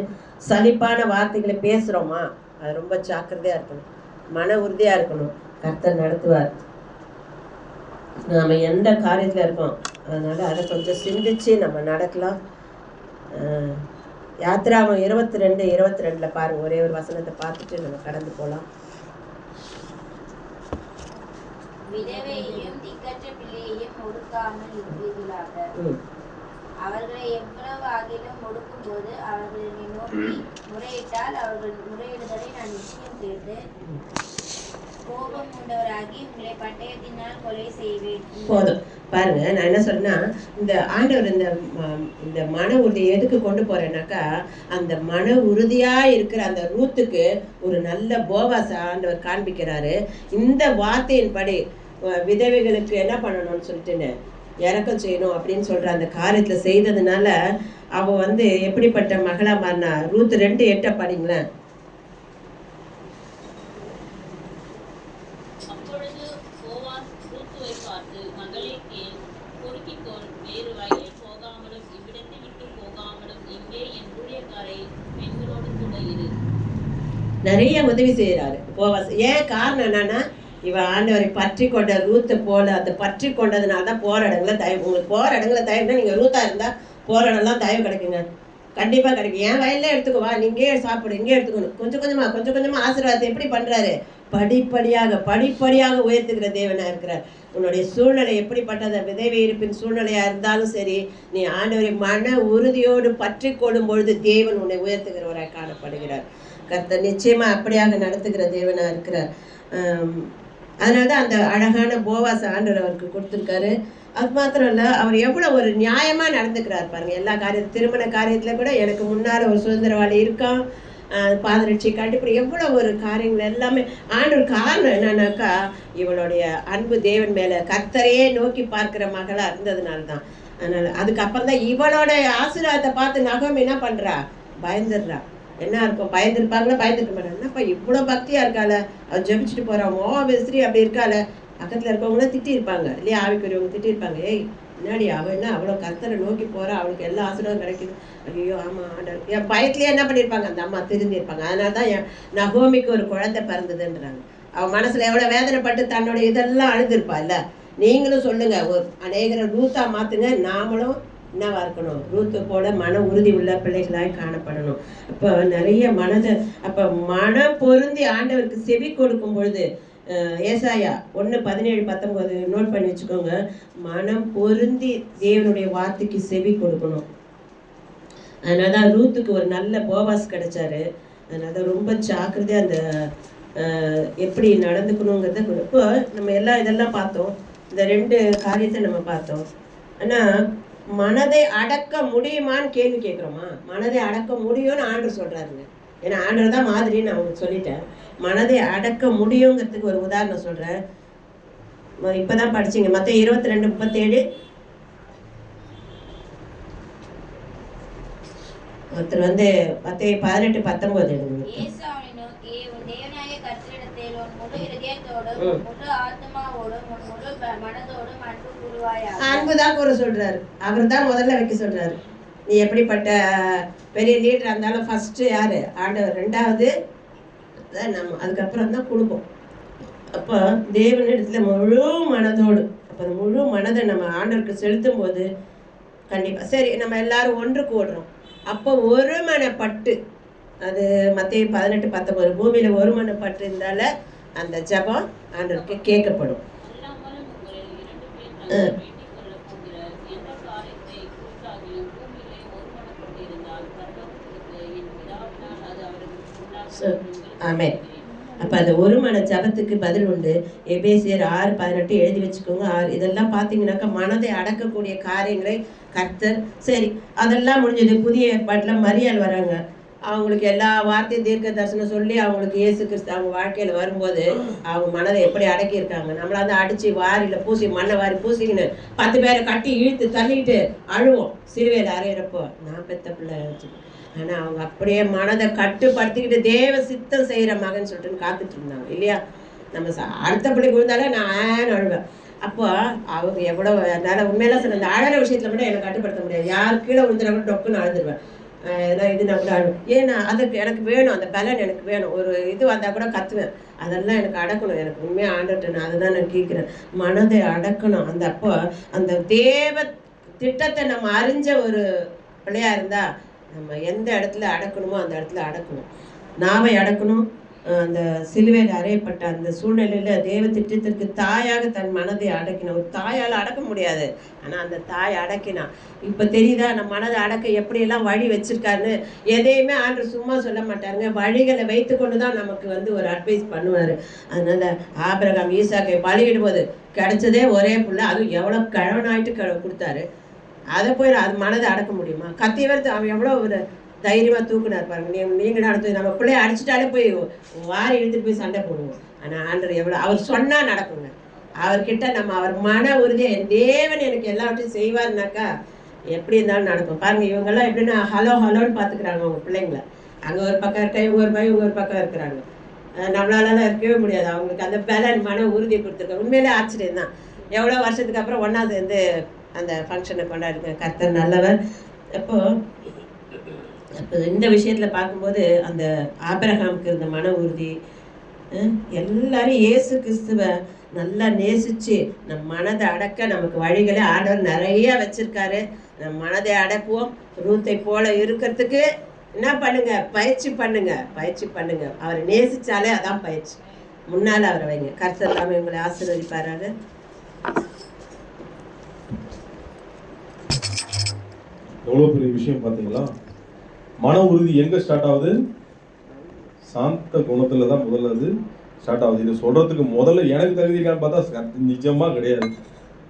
சலிப்பான வார்த்தைகளை பேசுறோமா, அது ரொம்ப ஜாக்கிரதையா இருக்கணும், மன உறுதியா இருக்கணும். கர்த்தர் நடத்துவார். நாம எந்த காரியத்துல இருக்கோம், அதனால அதை கொஞ்சம் சிந்திச்சு நம்ம நடக்கலாம். யாத்திராமம் 22:22 பாருங்க, ஒரே ஒரு வசனத்தை பார்த்துட்டு நம்ம கடந்து போகலாம். விதவையையும் திக்கற்ற பிள்ளையையும் ஒடுக்காமல் இருப்பீர்களாக. அவர்களை எவ்வளவு ஆகிலும் ஒடுக்கும் போது அவர்களை நோக்கி முறையிட்டால் அவர்கள் முறையிடுதலை நான் நிச்சயம் கேட்டு கோபம் கொண்டவராகி உங்களை பட்டயத்தினால் கொலை செய்வேன். போதும் பாருங்க, நான் என்ன சொன்னா, இந்த ஆண்டவர் இந்த மன உறுதியை எதுக்கு கொண்டு போறேன்னாக்கா, அந்த மன உறுதியா இருக்கிற அந்த ரூத்துக்கு ஒரு நல்ல போவாச ஆண்டவர் காண்பிக்கிறாரு. இந்த வார்த்தையின்படி விதவைகளுக்கு என்ன பண்ணணும்னு சொல்லிட்டுன்னு இறக்கம் செய்யணும் அப்படின்னு சொல்ற அந்த காரியத்துல செய்ததுனால அவ எப்படிப்பட்ட மகளா மாறினா. ரூத் 2:8 படிங்களேன். நிறைய உதவி செய்யறாரு போவாஸ். ஏன் காரணம் என்னன்னா, இவன் ஆண்டவரை பற்றி கொண்ட ரூத்தை போல அந்த பற்றி கொண்டதுனால தான் போற இடங்களை தயவு. உங்களுக்கு போற இடங்களை தயவுனா நீங்க ரூத்தா இருந்தா போற இடம்லாம் தயவு கிடைக்குங்க, கண்டிப்பா கிடைக்கும். என் வயல்ல எடுத்துக்குவா, நீங்கே சாப்பிடு, இங்கே எடுத்துக்கணும். கொஞ்சம் கொஞ்சமா ஆசீர்வாதத்தை எப்படி பண்றாரு, படிப்படியாக உயர்த்துக்கிற தேவனா இருக்கிறார். உன்னுடைய சூழ்நிலை எப்படிப்பட்டத விதவை இருப்பின் சூழ்நிலையா இருந்தாலும் சரி, நீ ஆண்டவரை மன உறுதியோடு பற்றி கொள்ளும் பொழுது தேவன் உன்னை உயர்த்துகிறவராய் காணப்படுகிறார். கர்த்தர் நிச்சயமா அப்படியாக நடத்துகிற தேவனா இருக்கிறார். அதனாலதான் அந்த அழகான போவாச ஆண்டவர் அவருக்கு கொடுத்துருக்காரு. அது மாத்திரம் இல்ல, அவர் எவ்வளவு ஒரு நியாயமா நடந்துக்கிறார் பாருங்க. எல்லா காரியத்தையும், திருமண காரியத்துல கூட எனக்கு முன்னால ஒரு சுதந்திரவாளி இருக்கான், பாதரட்சி கண்டிப்பா எவ்வளவு ஒரு காரியங்கள் எல்லாமே ஆண்டவர். காரணம் என்னன்னாக்கா, இவளுடைய அன்பு தேவன் மேல கர்த்தரையே நோக்கி பார்க்கிற மகளா இருந்ததுனால்தான். அதனால அதுக்கப்புறம் தான் இவளோட ஆசீர்வாதத்தை பார்த்து நகம் என்ன பண்றா, பயந்துடுறா. என்ன இருக்கும், பயந்துருப்பாங்களா, பயந்துருக்க மாட்டாங்க. என்னப்பா இவ்வளோ பக்தியா இருக்காள, அவள் ஜபிச்சுட்டு போறான், மோவாபிஸ்திரி அப்படி இருக்காள. பக்கத்துல இருக்கவங்களாம் திட்டி இருப்பாங்க இல்லையா, ஆவிக்குரியவங்க திட்டி இருப்பாங்க. ஏய் முன்னாடி அவள் என்ன அவ்வளோ கர்த்தரை நோக்கி போறா, அவளுக்கு எல்லா ஆசீர்வாதம் கிடைக்குது. ஐயோ ஆமா ஆண்டவர், என் பயத்திலேயே என்ன பண்ணியிருப்பாங்க, அந்த அம்மா திருந்தி இருப்பாங்க. அதனால தான் என் நகோமிக்கு ஒரு குழந்தை பிறந்ததுன்றாங்க. அவன் மனசுல எவ்வளோ வேதனைப்பட்டு தன்னோட இதெல்லாம் அழுதுருப்பா இல்ல. நீங்களும் சொல்லுங்க, ஒரு அநேகரை ரூத்தா மாத்துங்க, நாமளும் என்னவா இருக்கணும், ரூத்து போல மன உறுதி உள்ள பிள்ளைகளாய் காணப்படணும். அப்போ நிறைய அப்ப மனம் பொருந்தி ஆண்டவருக்கு செவி கொடுக்கும் பொழுது, ஏசாயா 1:17-19 நோட் பண்ணி வச்சுக்கோங்க. மனம் பொருந்தி தேவனுடைய வார்த்தைக்கு செவி கொடுக்கணும். அதனாலதான் ரூத்துக்கு ஒரு நல்ல போவாஸ் கிடைச்சாரு. அதனால ரொம்ப ஜாக்கிரதையா அந்த எப்படி நடந்துக்கணுங்கிறத. இப்போ நம்ம இதெல்லாம் பார்த்தோம், இந்த 2 காரியத்தை நம்ம பார்த்தோம். ஆனா மனதை அடக்க முடியுமான்னு கேள்வி கேட்குறோமா? மனதை அடக்க முடியும்னு ஆண்டவர் சொல்றாருங்க. ஏன்னா ஆண்டவர் தான் மாதிரின்னு நான் உங்களுக்கு சொல்லிட்டேன். மனதை அடக்க முடியுங்கிறதுக்கு ஒரு உதாரணம் சொல்றேன். இப்பதான் படிச்சீங்க மத்தேயு 22:37. ஒருத்தர் வந்து மத்தேயு 18:19 எடுங்க. இயேசு அவனை நோக்கி, உன் தேவனாகிய கர்த்தரிடத்தில் உன் முழு இதயத்தோடும் உன் முழு ஆத்துமாவோடும் உன் முழு மனதோடும் அன்பு கூறுவாயாக. அன்புதான் கூற சொல்றாரு. அவர் தான் முதல்ல வைக்க சொல்றாரு. நீ எப்படிப்பட்ட பெரிய லீடரா இருந்தாலும் ஃபர்ஸ்ட் யாரு? ஆண்டவர். ரெண்டாவது நம்ம, அதுக்கப்புறம் தான் கொடுப்போம். அப்போ தேவனிடத்துல முழு மனதோடு, அப்போ அந்த முழு மனதை நம்ம ஆண்டவருக்கு செலுத்தும் போது கண்டிப்பாக சரி நம்ம எல்லாரும் ஒன்று கூடுறோம். அப்போ ஒரு மனப்பட்டு, அது மத்தேயு 18:19, பூமியில் ஒரு மனப்பட்டு இருந்தால அந்த ஜபம் ஆண்டவருக்கு கேட்கப்படும். ஆமென். அப்போ அது ஒரு மன ஜபத்துக்கு பதில் உண்டு. எபேசியர் 6:18 எழுதி வச்சுக்கோங்க. இதெல்லாம் பார்த்தீங்கன்னாக்கா மனதை அடக்கக்கூடிய காரியங்களை கர்த்தர். சரி, அதெல்லாம் முடிஞ்சது. புதிய ஏற்பாட்டில் மரியாள் வராங்க. அவங்களுக்கு எல்லா வார்த்தையும் தீர்க்க தரிசனம் சொல்லி அவங்களுக்கு இயேசு கிறிஸ்து அவங்க வாழ்க்கையில் வரும்போது அவங்க மனதை எப்படி அடக்கியிருக்காங்க. நம்மள வந்து அடித்து வாரியில் பூசி, மண்ணை வாரி பூசிக்கின்னு 10 பேரை கட்டி இழுத்து தள்ளிட்டு அழுவோம் சிலுவையில் அறையிறப்போ. நான் பெத்த பிள்ளை ஆனால் அவங்க அப்படியே மனதை கட்டுப்படுத்திக்கிட்டு தேவ சித்தம் செய்கிற மகன் சொல்லிட்டு காத்துட்டு இருந்தாங்க இல்லையா. நம்ம அடுத்த பிள்ளைக்கு விழுந்தாலே நான் அழுவேன். அப்போ அவங்க எவ்வளோ என்னால் உண்மையெல்லாம் சொன்ன அந்த அழகிற விஷயத்தில் மட்டும் என்னை கட்டுப்படுத்த முடியாது. யார் கீழே விழுந்துனா கூட டொக்குன்னு அழுதுருவேன். ஏன்னா இது நான் கூட அழுவேன். ஏன்னா அதுக்கு எனக்கு வேணும், அந்த பலன் எனக்கு வேணும். ஒரு இது வந்தால் கூட கத்துவேன். அதெல்லாம் எனக்கு அடக்கணும். எனக்கு உண்மையாக ஆண்டுட்டு நான் அதுதான் நான் கேட்குறேன். மனதை அடக்கணும். அந்த அப்போ அந்த தேவ திட்டத்தை நம்ம அறிஞ்ச ஒரு பிள்ளையா இருந்தால் நம்ம எந்த இடத்துல அடக்கணுமோ அந்த இடத்துல அடக்கணும். நாவை அடக்கணும். அந்த சிலுவையில் அறையப்பட்ட அந்த சூழ்நிலையில் தேவ திட்டத்திற்கு தாயாக தன் மனதை அடக்கினான். ஒரு தாயால் அடக்க முடியாது, ஆனால் அந்த தாய் அடக்கினான். இப்போ தெரியுதா நம்ம மனதை அடக்க எப்படியெல்லாம் வழி வச்சிருக்காருன்னு. எதையுமே ஆண்டு சும்மா சொல்ல மாட்டாருங்க. வழிகளை வைத்து கொண்டு தான் நமக்கு வந்து ஒரு அட்வைஸ் பண்ணுவார். அதனால ஆபிரகாம் ஈசாக்கை பலியிடும்போது கிடைச்சதே ஒரே புள்ள, அதுவும் எவ்வளோ கிழவனாயிட்டு கொடுத்தாரு. அதை போய் அது மனதை அடக்க முடியுமா? கத்தி வருது. அவன் எவ்வளோ ஒரு தைரியமாக தூக்குனார் பாருங்க. நீங்கள் நடத்து நம்ம பிள்ளைய அடிச்சுட்டாலே போய் வாரி இழுத்துட்டு போய் சண்டை போடுவோம். ஆனால் ஆண்டவர் எவ்வளோ அவர் சொன்னால் நடக்குங்க. அவர்கிட்ட நம்ம அவர் மன உறுதியை தேவன் எனக்கு எல்லாவற்றையும் செய்வார்னாக்கா எப்படி இருந்தாலும் நடக்கும். பாருங்கள் இவங்கெல்லாம் எப்படின்னா ஹலோ ஹலோன்னு பார்த்துக்கிறாங்க அவங்க பிள்ளைங்கள. அங்கே ஒரு பக்கம் இருக்கா, இவங்க ஒரு பையன் இவங்க ஒரு பக்கம் இருக்கிறாங்க. நம்மளாலலாம் இருக்கவே முடியாது. அவங்களுக்கு அந்த பலன் மன உறுதியை கொடுத்துருக்காங்க. உண்மையிலே ஆச்சரியம் தான். எவ்வளோ வருஷத்துக்கு அப்புறம் ஒன்றா சேர்ந்து அந்த ஃபங்க்ஷனை கொண்டாடுங்க. கர்த்தர் நல்லவர். அப்போ இந்த விஷயத்தில் பார்க்கும்போது அந்த ஆபிரகாமுக்கு இருந்த மன உறுதி, எல்லாரும் இயேசு கிறிஸ்துவை நல்லா நேசித்து நம் மனதை அடக்க நமக்கு வழிகளை ஆண்டவர் நிறைய வச்சுருக்காரு. நம் மனதை அடக்குவோம். ரூத்தை போல இருக்கிறதுக்கு என்ன பண்ணுங்க? பயிற்சி பண்ணுங்க. அவரை நேசித்தாலே அதான் பயிற்சி. முன்னால் அவரை வைங்க. கர்த்தர் எல்லாமே உங்களை ஆசீர்வதிப்பாராக. எவ்வளோ பெரிய விஷயம் பார்த்தீங்களா? மன உறுதி எங்கே ஸ்டார்ட் ஆகுது? சாந்த குணத்தில் தான் முதல்ல அது ஸ்டார்ட் ஆகுது. இதை சொல்கிறதுக்கு முதல்ல எனக்கு தகுதி இருக்கான்னு பார்த்தா நிஜமாக கிடையாது.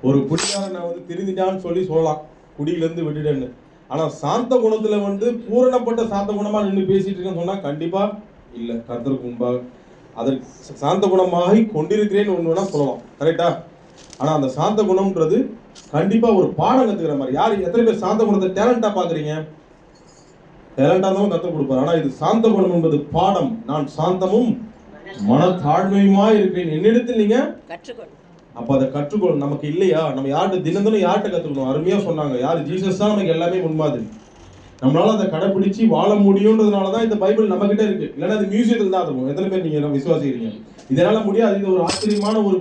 ஒரு குடிக்காரன் நான் வந்து திருந்திட்டான்னு சொல்லலாம், குடியிலேருந்து விட்டுட்டேன்னு. ஆனால் சாந்த குணத்தில் வந்து பூரணப்பட்ட சாந்த குணமாக நின்று பேசிகிட்டு இருக்கேன்னு சொன்னால் கண்டிப்பாக இல்லை. கர்த்தருக்கு முன்பாக அதற்கு சாந்த குணமாகி கொண்டிருக்கிறேன்னு ஒன்று வேணால் சொல்லலாம், கரெக்டா? ஆனால் அந்த சாந்த குணம்ன்றது கண்டிப்பாக ஒரு பாடம் கற்றுக்கிற மாதிரி. யார் எத்தனை பேர் சாந்த குணத்தை டேலண்டாக பார்க்குறீங்க? டேலண்டாக தான் கற்றுக் கொடுப்பார். ஆனால் இது சாந்த குணம் என்பது பாடம். நான் சாந்தமும் மனத்தாழ்மையுமா இருக்கிறேன் என்னிடத்தில் நீங்க கற்றுக்கணும். அப்போ அதை கற்றுக்கொள்ளும். நமக்கு இல்லையா? நம்ம யார்கிட்ட தினந்தனும் யார்கிட்ட கற்றுக்கணும்? அருமையாக சொன்னாங்க. யார்? ஜீசஸ் தான் நமக்கு எல்லாமே முன்மாதிரி. நம்மளால அதை கடைப்பிடிச்சு வாழ முடியுன்றதுனால தான் இந்த பைபிள் நம்ம கிட்ட இருக்கு. இல்லைன்னா அது மியூசியத்தில் தான் இருக்கும். எத்தனை பேர் நீங்க விசுவாசிக்கிறீங்க? இதனால முடியாது. இது ஒரு ஆச்சரியமான ஒரு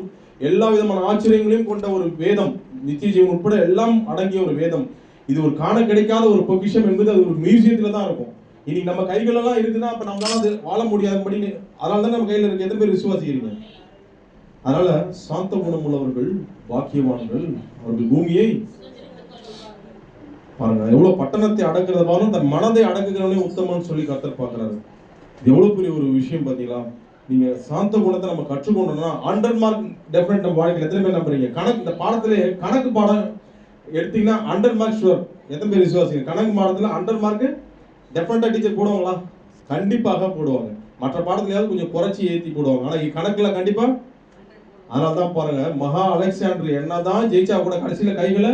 எல்லா விதமான ஆச்சரியங்களையும் கொண்ட ஒரு வேதம். நித்திய ஜீவன் உட்பட எல்லாம் அடங்கிய ஒரு வேதம். இது ஒரு காண கிடைக்காத ஒரு பொக்கிஷம் என்பது அது ஒரு மியூசியத்துல தான் இருக்கும். இன்னைக்கு நம்ம கைகளெல்லாம் இருக்குன்னா அப்ப நம்மளால அது வாழ முடியாதபடி, அதனால தான் நம்ம கையில இருக்கு. எத்தனை பேர் விசுவாசிக்கிறீங்க? அதனால சாந்த குணம் உள்ளவர்கள் பாக்கியவான்கள், அவர்கள் பூமியை பாருங்க. எவ்வளவு பட்டணத்தை அடக்குறத பாருங்க, தன் மனதை அடக்குகிறவனே உத்தமன்னு சொல்லி கர்த்தர் பார்க்கிறாரு. இது எவ்வளவு பெரிய ஒரு விஷயம் பாத்தீங்களா? நீங்க சாந்த குணத்தை நம்ம கற்றுக்கொண்டோம்னா 100 மார்க் டெஃபினட் நம்ம வாழ்க்கையில். எத்தனை பேர் நம்புறீங்க? கணக்கு இந்த பாடத்திலே கணக்கு பாடம் எடுத்தீங்கன்னா 100 மார்க் ஷுவர். எத்தனை பேர் விசுவாசிங்க? கணக்கு பாடத்துல 100 மார்க் டெஃபினட்டா டீச்சர் போடுவாங்களா? கண்டிப்பாக போடுவாங்க. மற்ற பாடத்துலயாவது கொஞ்சம் குறைச்சி ஏற்றி போடுவாங்க. ஆனா கணக்குல கண்டிப்பா அதனால தான் பாருங்க, மகா அலெக்சாண்டர் என்னதான் ஜெயிச்சா கூட கடைசியில கைகளை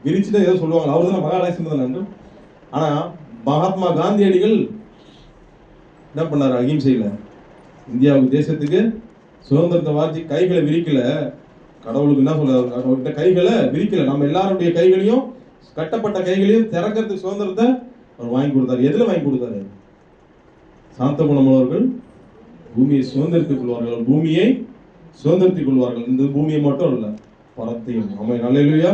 விரிச்சுட்டு ஏதோ சொல்லுவாங்க, அவரு தான் மகா அலெக்சாண்டர் தானே. ஆனா மகாத்மா காந்தியடிகள் என்ன பண்ணாரு? அகிம்சையில இந்தியாவுக்கு தேசத்துக்கு சுதந்திரத்தை வாசி கைகளை விரிக்கல. கடவுளுக்கு என்ன சொல்றாரு? கைகளை விரிக்கல. நம்ம எல்லாருடைய கைகளையும், கட்டப்பட்ட கைகளையும் திறக்கிறதுக்கு சுதந்திரத்தை அவர் வாங்கி கொடுத்தாரு. எதுல வாங்கி கொடுத்தாரு? சாந்த குணமுள்ளவர்கள் பூமியை சுதந்திரத்துக் கொள்வார்கள், பூமியை சுதந்திரத்துக் கொள்வார்கள். இந்த பூமியை மட்டும் இல்ல, பரத்தையும். ஆமென், அல்லேலூயா.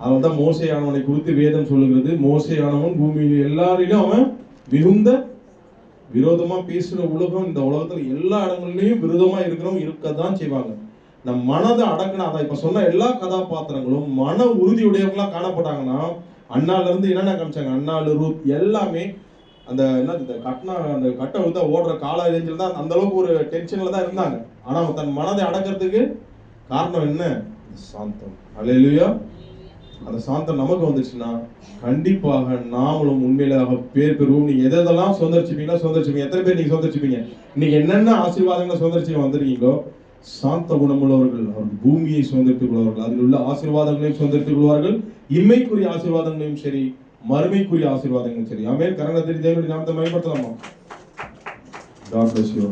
அவன் தான் மோசேயானவனை குறித்து வேதம் சொல்லுகிறது. மோசேயானவன் பூமியில் எல்லாரிலும் அவன் மிகுந்த விரோதமா பேசுற உலகம். இந்த உலகத்துல எல்லா இடங்கள்லயும் விரோதமா இருக்கிறவங்க இருக்கதான் செய்வாங்க. நம் மனதை அடக்கினா தான். இப்ப சொன்ன எல்லா கதாபாத்திரங்களும் மன உறுதியுடையவங்களா காணப்பட்டாங்கன்னா, அண்ணால இருந்து என்னென்ன காமிச்சாங்க, அண்ணாலு, ரூத் எல்லாமே அந்த என்ன இந்த அந்த கட்டை வந்து ஓடுற கால ரேஞ்சில் தான் அந்த அளவுக்கு ஒரு டென்ஷன்ல தான் இருந்தாங்க. ஆனா தன் மனதை அடக்கிறதுக்கு காரணம் என்ன? சாந்தம். அல்லேலூயா. அந்த சாந்தம் நமக்கு வந்துச்சுன்னா கண்டிப்பாக நாமளும் உண்மையிலாக பேர் பெறுவோம். நீங்க எதெல்லாம் சுதந்திரிச்சுப்பீங்களா சுதந்திரிச்சுப்பீங்க. எத்தனை பேர் நீங்க சுதந்திரிச்சுப்பீங்க? இன்னைக்கு என்னென்ன ஆசீர்வாதங்களை சுதந்திரிச்சு வந்திருக்கீங்களோ, சாந்த குணமுள்ளவர்கள் அவர்கள் பூமியை சுதந்திரித்துக் கொள்வார்கள். அதில் உள்ள ஆசீர்வாதங்களையும் சுதந்திரித்துக் கொள்வார்கள். இம்மைக்குரிய ஆசீர்வாதங்களையும் சரி, மறுமைக்குரிய ஆசீர்வாதங்களும் சரி. ஆமென். கரங்களை தட்டி தேவனுடைய நாமத்தை மகிமைப்படுத்தலாமா? God bless you.